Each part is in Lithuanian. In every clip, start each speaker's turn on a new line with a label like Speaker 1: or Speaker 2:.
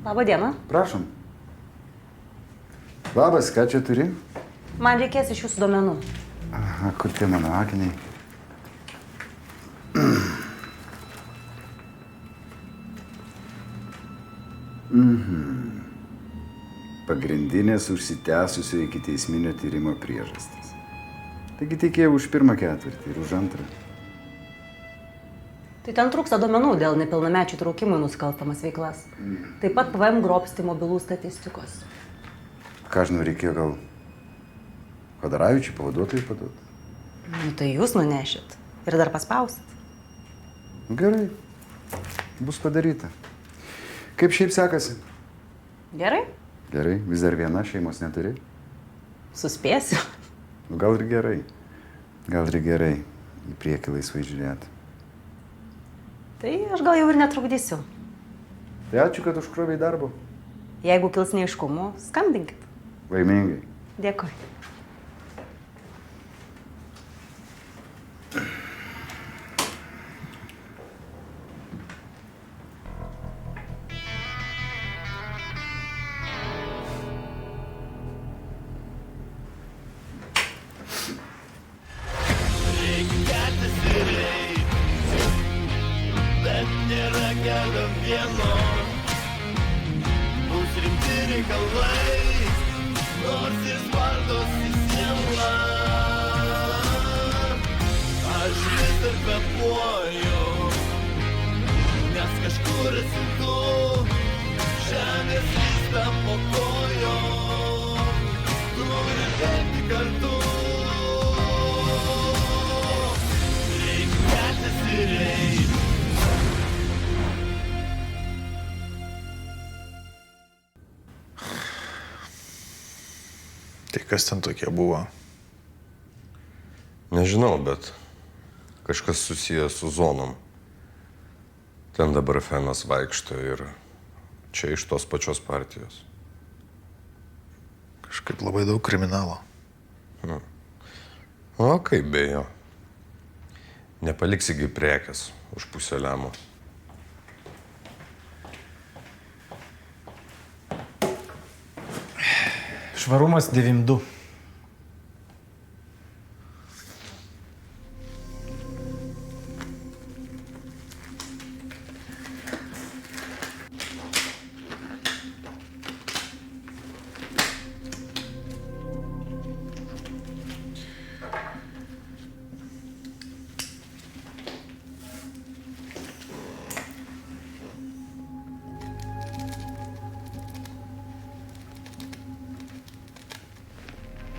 Speaker 1: Labą dieną.
Speaker 2: Prašom. Labas, ką čia turi?
Speaker 1: Man reikės iš jūsų duomenų.
Speaker 2: Aha, kur tie mano akiniai? Pagrindinės užsitęsusio iki teisminio tyrimo priežastis. Taigi teikėjau už pirmą ketvirtį ir už antrą.
Speaker 1: Tai ten trūksta duomenų dėl nepilnamečių traukimų į nusikalstamas veiklas. Taip pat PVM grobstymo bylų statistikos.
Speaker 2: Ką žinau, reikėjo gal Chodaravičiui pavaduotojai paduoti?
Speaker 1: Nu, tai jūs nunešit ir dar paspausit.
Speaker 2: Gerai, bus padaryta. Kaip šiaip sekasi?
Speaker 1: Gerai?
Speaker 2: Gerai, vis dar viena, šeimos neturi?
Speaker 1: Suspėsiu.
Speaker 2: Nu, gal ir gerai. Gal ir gerai į priekį laisvai žiūrėti.
Speaker 1: Tai aš gal jau ir netrukdysiu.
Speaker 2: Tai ačiū, kad užkrovei darbo.
Speaker 1: Jeigu kils neaiškumų, skambinkit.
Speaker 2: Laimingai.
Speaker 1: Dėkui.
Speaker 3: Tai kas ten tokie buvo?
Speaker 4: Nežinau, bet kažkas susijęs su zonom. Ten dabar Fenas vaikšto ir čia iš tos pačios partijos.
Speaker 3: Kažkaip labai daug kriminalo.
Speaker 4: O kaip be jo. Nepaliksigi prekės už pusę lemo.
Speaker 5: Švarumas 92.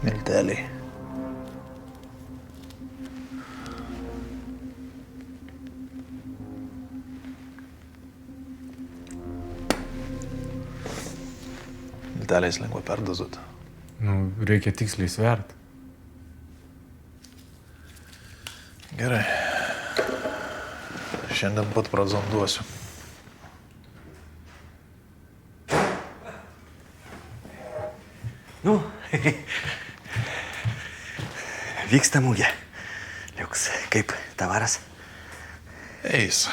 Speaker 3: Milteliai. Milteliais lengva perdozuoti.
Speaker 5: Nu, reikia tiksliai svert.
Speaker 3: Gerai. Šiandien pat prazonduosiu.
Speaker 6: Nu, vyksta mūgė. Liuks, kaip tavaras?
Speaker 3: Eis.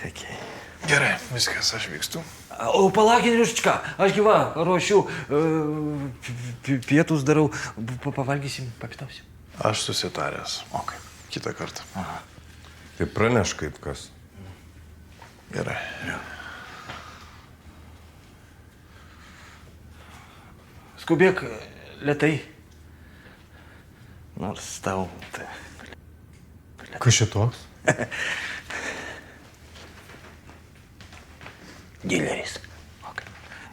Speaker 6: Okay.
Speaker 3: Gerai, viskas, aš vykstu.
Speaker 6: O palaukit, Liuščka, aš gyva, ruošiu, pietus darau, pavalgysim, papitausim.
Speaker 3: Aš susitaręs.
Speaker 6: Okay.
Speaker 3: Kitą kartą.
Speaker 6: Aha.
Speaker 4: Tai praneš kaip kas.
Speaker 3: Gerai.
Speaker 6: Ja. Skubėk lėtai. Nors tau...
Speaker 5: Kas šitoks?
Speaker 6: Dileris. Okay.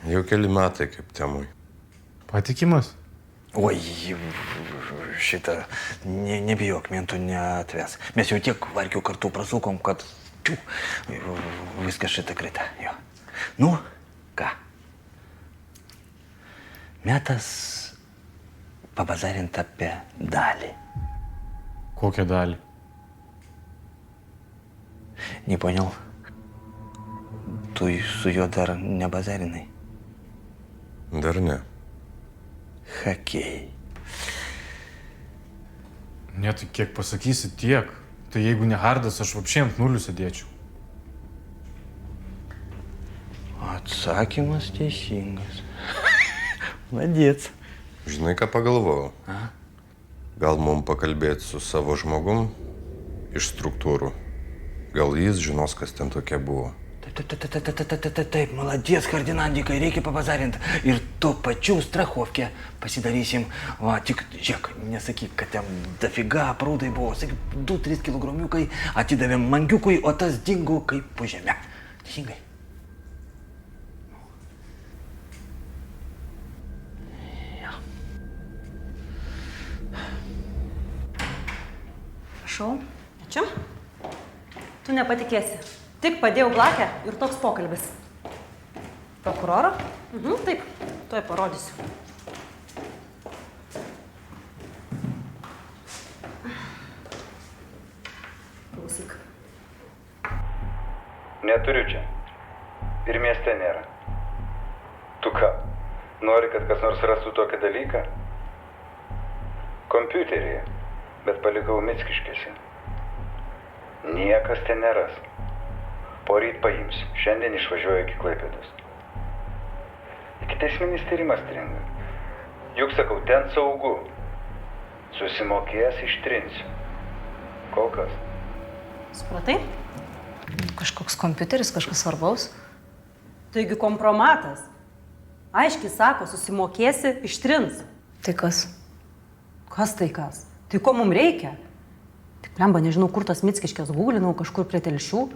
Speaker 4: Jau keli metai kaip temui.
Speaker 5: Patikimas?
Speaker 6: Oi, šitą, nebijok, mentų neatves. Mes jau tiek vargių kartu prasukom, kad viskas šitą krita. Jo. Nu, ką? Metas pabazarint apie dalį.
Speaker 5: Kokią dalį?
Speaker 6: Не понял. tu su juo dar nebazerinai.
Speaker 4: Dar ne.
Speaker 6: Hakėjai.
Speaker 5: Ne, tai kiek pasakysi tiek. Tai jeigu ne hardas, aš vapšiai ant nulių sėdėčiau.
Speaker 6: Atsakymas teisingas. Молодец.
Speaker 4: Žinai, ką pagalvojau? Gal mums pakalbėti su savo žmogum iš struktūrų. Gal jis žinos, kas ten tokia buvo.
Speaker 6: Taip, молодец, Ferdinandikai, reikia pabazarinti. Ir tuo pačiu strachovkę pasidarysim. Va, tik, žiūrėk, nesakyk, kad ten dafiga prūdai buvo. Sakyk, 2-3 kilogramukai atidavėm mangiukui, o tas dingo kaip po žemę. Teisingai.
Speaker 1: Prašau. Ačiū. Tu nepatikėsi. Tik padėjau blakę ir toks pokalbis. Prokuroro? Taip, tuoj parodysiu. Klausyk.
Speaker 2: Neturiu čia. Ir mieste nėra. Tu ką? Nori, kad kas nors rastų tokį dalyką? Kompiuteryje, bet palikau Mickiškėse. Niekas ten neras. Poryt paimsiu. Šiandien išvažiuoju iki Klaipėdos. Ikiteisminis tyrimas stringa. Juk sakau, ten saugu. Susimokėjęs ištrinsiu. Kol kas.
Speaker 1: Supratai?
Speaker 7: Kažkoks kompiuteris, kažkas svarbaus.
Speaker 1: Taigi kompromatas. Aiškiai sako, susimokėsi, ištrins.
Speaker 7: Tai kas?
Speaker 1: Kas tai kas? Tai ko mums reikia? Tik lemba, nežinau, kur tas Mickiškės gūlinau, kažkur prie Telšių.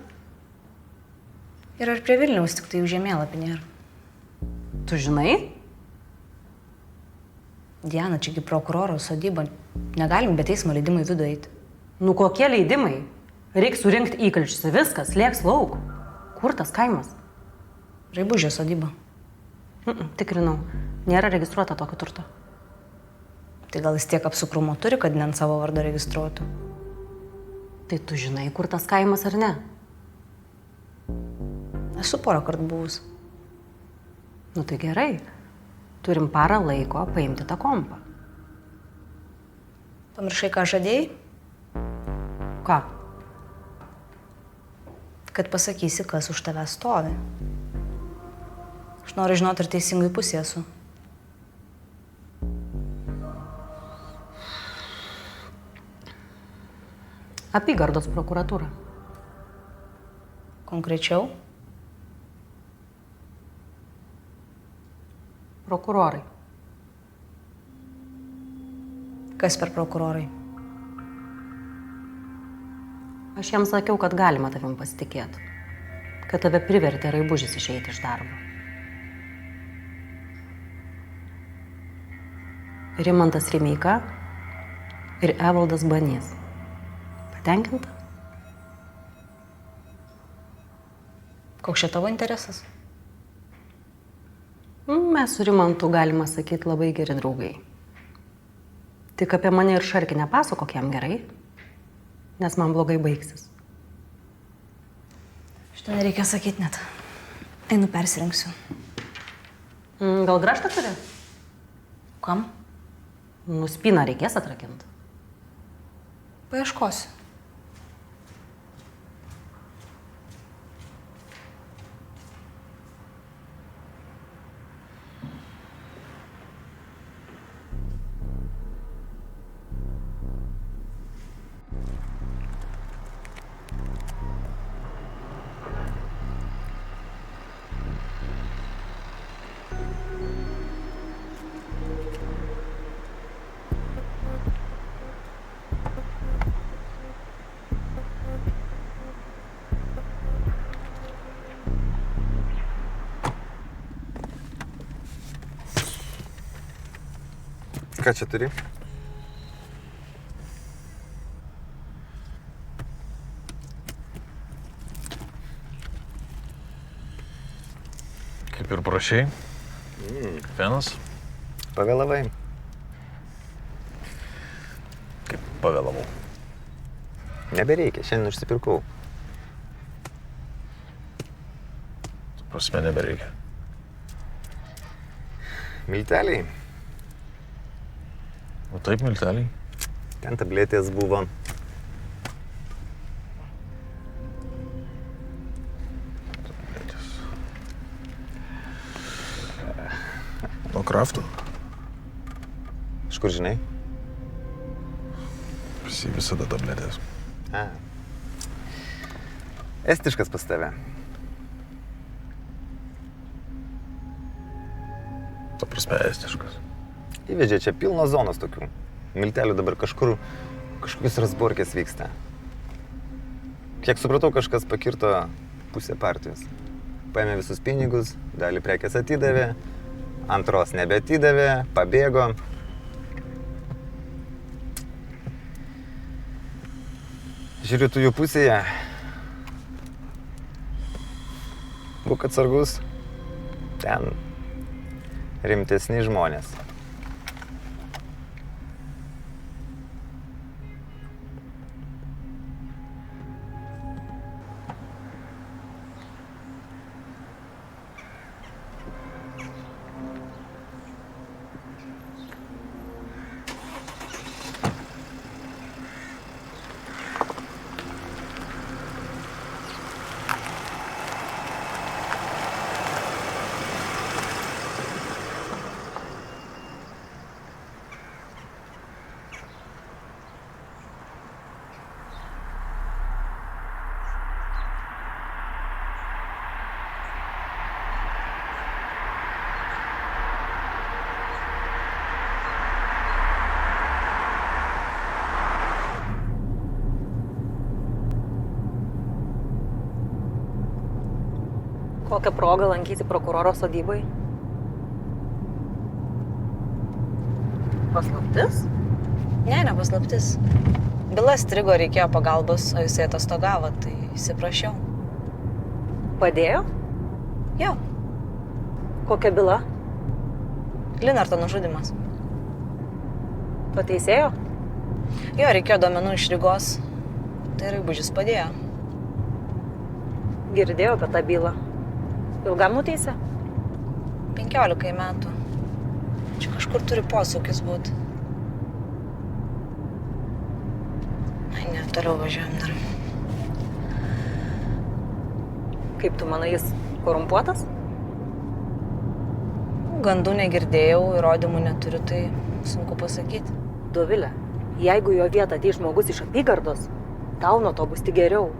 Speaker 7: Ir ar prie Vilniaus tik tai jų žemėlapį nėra?
Speaker 1: Tu žinai?
Speaker 7: Diana, čiagi prokuroro sodyba. Negalim be teismo leidimai vidų eiti.
Speaker 1: Nu kokie leidimai? Reiks surinkti įkalčius, viskas, lėks lauk. Kur tas kaimas?
Speaker 7: Raibužio sodyba.
Speaker 1: Tikrinau, nėra registruota tokio turto.
Speaker 7: Tai gal jis tiek apsukrumo turi, kad ne ant savo vardo registruotų?
Speaker 1: Tai tu žinai, kur tas kaimas ar ne?
Speaker 7: Esu porą kartų buvus.
Speaker 1: Nu tai gerai. Turim parą laiko paimti tą kompą.
Speaker 7: Pamiršai, ką žadėjai?
Speaker 1: Ką?
Speaker 7: Kad pasakysi, kas už tave stovi. Aš noriu žinoti, ar teisingai pusė esu.
Speaker 1: Apygardos prokuratūra.
Speaker 7: Konkrečiau?
Speaker 1: Prokurorai.
Speaker 7: Kas per prokurorai?
Speaker 1: Aš jam sakiau, kad galima tavim pasitikėti. Kad tave privertė Raibužis išeiti iš darbo. Rimantas Rimeika ir Evaldas Banys. Patenkinta?
Speaker 7: Koks čia tavo interesas?
Speaker 1: Mes su Rimantu, galima sakyti, labai geri draugai. Tik apie mane ir Šarkį nepasakok jam gerai, nes man blogai baigsis.
Speaker 7: Šitą nereikia sakyti net. Einu persirinksiu.
Speaker 1: Gal grąžtą turi?
Speaker 7: Kam?
Speaker 1: Spyną reikės atrakinti.
Speaker 7: Paieškosiu.
Speaker 4: Ką čia turi?
Speaker 3: Kaip ir prašei. Fenas.
Speaker 8: Pavėlavai.
Speaker 3: Kaip pavėlavau.
Speaker 8: Nebereikia, šiandien užsipirkau.
Speaker 3: Prasme, nebereikia.
Speaker 8: Milteliai.
Speaker 3: O taip, milteliai.
Speaker 8: Ten tabletės buvo.
Speaker 3: Nuo kraftų.
Speaker 8: Iš kur žinai?
Speaker 3: Visi visada tabletės.
Speaker 8: A. Estiškas pas tave.
Speaker 3: Ta prasme, estiškas.
Speaker 8: Įvežė čia pilnos zonos tokių. Miltelių dabar kažkokius rasborkės vyksta. Kiek supratau, kažkas pakirto pusę partijos. Paėmė visus pinigus, dalį prekės atidavė, antros nebeatidavė, pabėgo. Žiūriu, tu jų pusėje. Būk atsargus. Ten rimtesni žmonės.
Speaker 1: Kokią progą lankyti prokuroro sodybai? Paslaptis?
Speaker 7: Ne, ne paslaptis. Byla strigo, reikėjo pagalbos, o jisai atostogavo, tai įsiprašiau.
Speaker 1: Padėjo?
Speaker 7: Jo,
Speaker 1: Kokia byla?
Speaker 7: Linarto nužudimas.
Speaker 1: Pateisėjo?
Speaker 7: Jo, reikėjo duomenų iš Rygos. Tai Raibužis padėjo.
Speaker 1: Girdėjau apie tą bylą. Ilgam nuteisė?
Speaker 7: 15 metų. Čia kažkur turi posūkis būti. Ai, ne, toliau važiuojam dar.
Speaker 1: Kaip tu manai, jis korumpuotas?
Speaker 7: Gandų negirdėjau, įrodymų neturiu, tai sunku pasakyti.
Speaker 1: Dovilė, jeigu jo vietą ateis žmogus iš apygardos, tau nuo to bus tik geriau.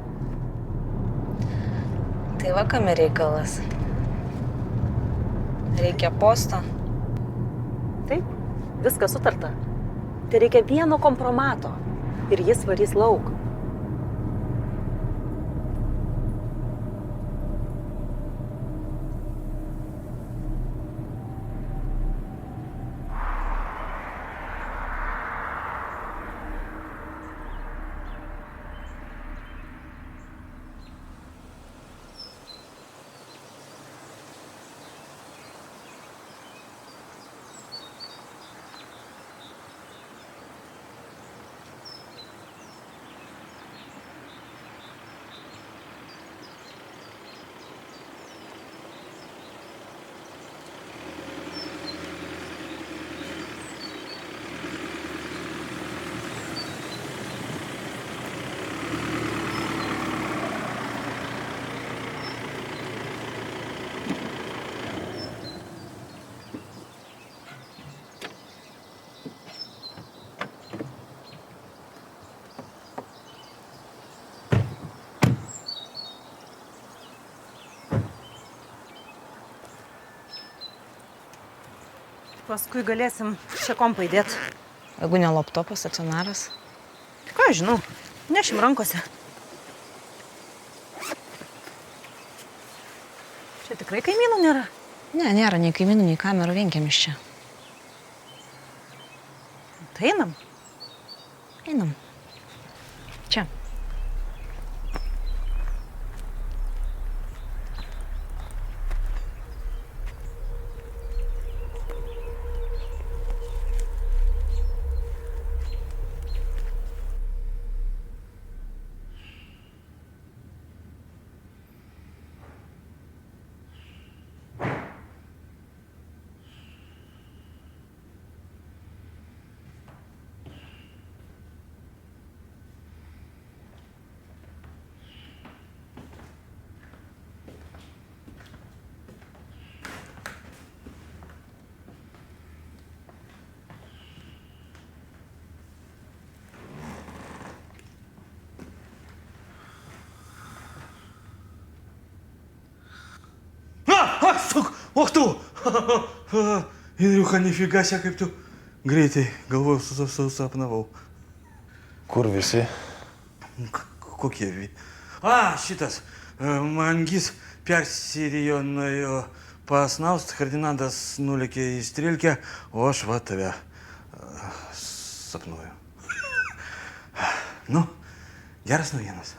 Speaker 7: Tai va, kame reikalas. Reikia posto.
Speaker 1: Taip, viskas sutarta. Tai reikia vieno kompromato ir jis varys lauk. Paskui galėsim čia kompą įdėti.
Speaker 7: Jeigu ne laptopas, stacionaras.
Speaker 1: Ką aš žinau, nešim rankose. Čia tikrai kaimynų nėra?
Speaker 7: Ne, nėra nei kaimynų, nei kamerų, vienkiemis čia.
Speaker 1: Tai einam.
Speaker 7: Einam. Čia.
Speaker 6: O tu! Indriuka, nifiga, kaip tu greitai, galvoju, susapnavau.
Speaker 3: Kur visi?
Speaker 6: Kokie? Šitas. Mangis persirijo nuėjo pasnaust, Ferdinandas nulėkė į Strilkę, o aš va tave sapnuoju. Nu, geras naujienas.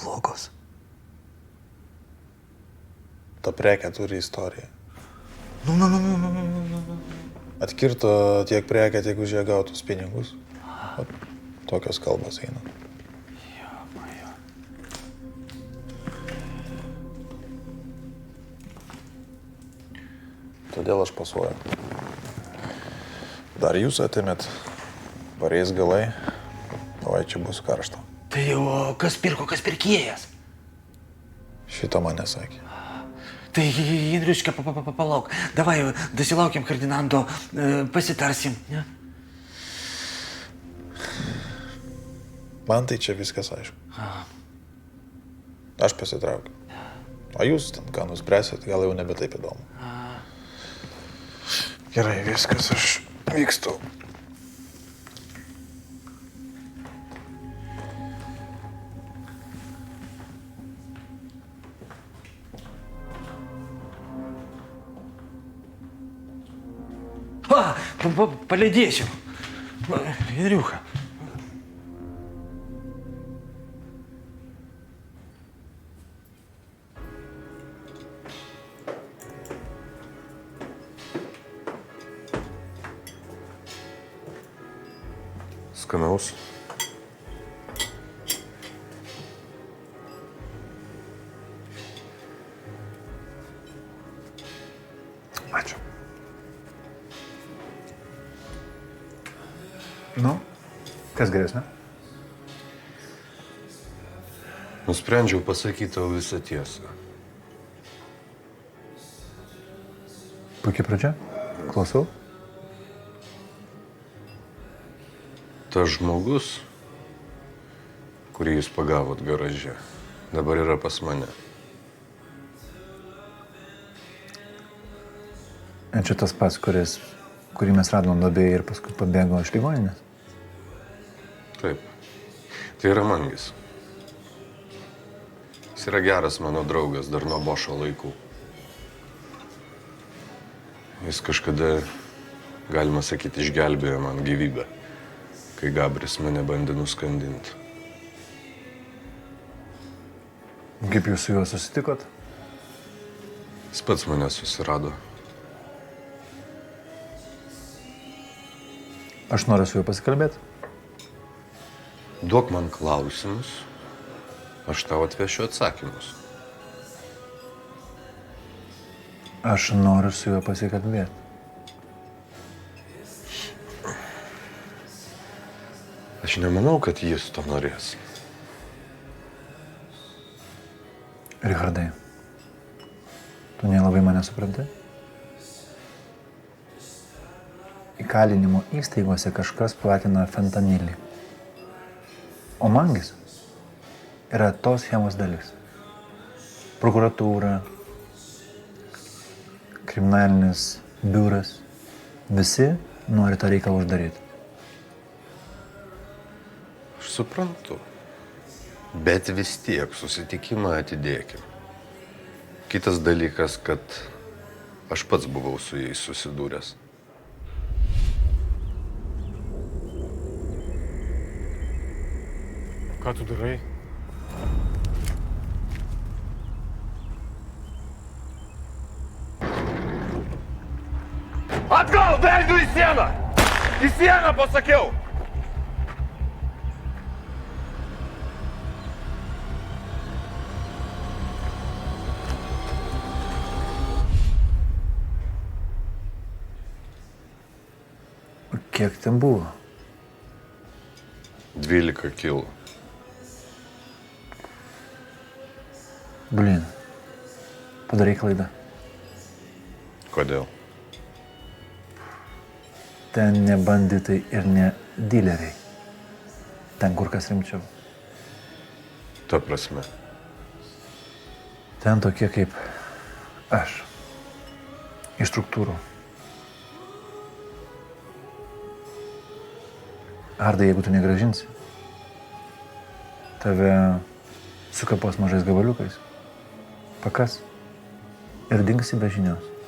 Speaker 6: Blogos.
Speaker 3: Ta prekė turi istoriją.
Speaker 6: Nu.
Speaker 3: Atkirto tiek prekę, tiek už ją gautus pinigus. O tokios kalbos eina. Todėl aš pasuoju. Dar jūs atimėt, pareis galai, o čia bus karšta.
Speaker 6: Tai jau kas pirko, kas pirkėjas?
Speaker 3: Šito man nesakė.
Speaker 6: Tai, Indriuška, palauk. Davai, dasilaukiam Ferdinando, pasitarsim. Ne?
Speaker 3: Man tai čia viskas aišku. Aš pasitraukiu. O jūs ten ką nuspręsit, gal jau nebe taip įdomu. Gerai, viskas, aš vykstu.
Speaker 6: Palydėsiu. Indriuka.
Speaker 4: Skanaus.
Speaker 2: Ačiū. Nu, kas geresnė?
Speaker 4: Nusprendžiau pasakyti tau visą tiesą.
Speaker 2: Puikiai pradžia. Klausau.
Speaker 4: Tas žmogus, kurį jūs pagavot garaže, dabar yra pas mane.
Speaker 2: Čia tas pats, kurį mes radom duobėje ir paskui pabėgo iš ligoninės.
Speaker 4: Taip. Tai yra Mangis. Jis yra geras mano draugas dar nuo Bošo laikų. Jis kažkada, galima sakyti, išgelbėjo man gyvybę, kai Gabris mane bandė nuskandinti.
Speaker 2: Kaip jūs su juo susitikot?
Speaker 4: Jis pats mane susirado.
Speaker 2: Aš noriu su juo pasikalbėti.
Speaker 4: Duok man klausimus, aš tau atvešiu atsakymus.
Speaker 2: Aš noriu su juo pasikalbėti.
Speaker 4: Aš nemanau, kad jis to norės.
Speaker 2: Richardai, tu nelabai mane supranti? Įkalinimo įstaigose kažkas platina fentanilį. O Mangis yra tos schemos dalis. Prokuratūra, kriminalinis biuras, visi nori tą reikalą uždaryti.
Speaker 4: Aš suprantu. Bet vis tiek susitikimą atidėkim. Kitas dalykas, kad aš pats buvau su jais susidūręs.
Speaker 5: Ką tu darai?
Speaker 3: Atgal, veidu į sieną! Į sieną, pasakiau!
Speaker 2: Kiek ten buvo?
Speaker 4: 12 kilų.
Speaker 2: Blin, padarai klaidą.
Speaker 4: Kodėl?
Speaker 2: Ten ne banditai ir ne dileriai. Ten kur kas rimčiau.
Speaker 4: Ta prasme.
Speaker 3: Ten tokie kaip aš. Iš struktūrų. Arda, jeigu tu negražinsi, tave sukapos mažais gabaliukais, pakas ir dingsi be žinios.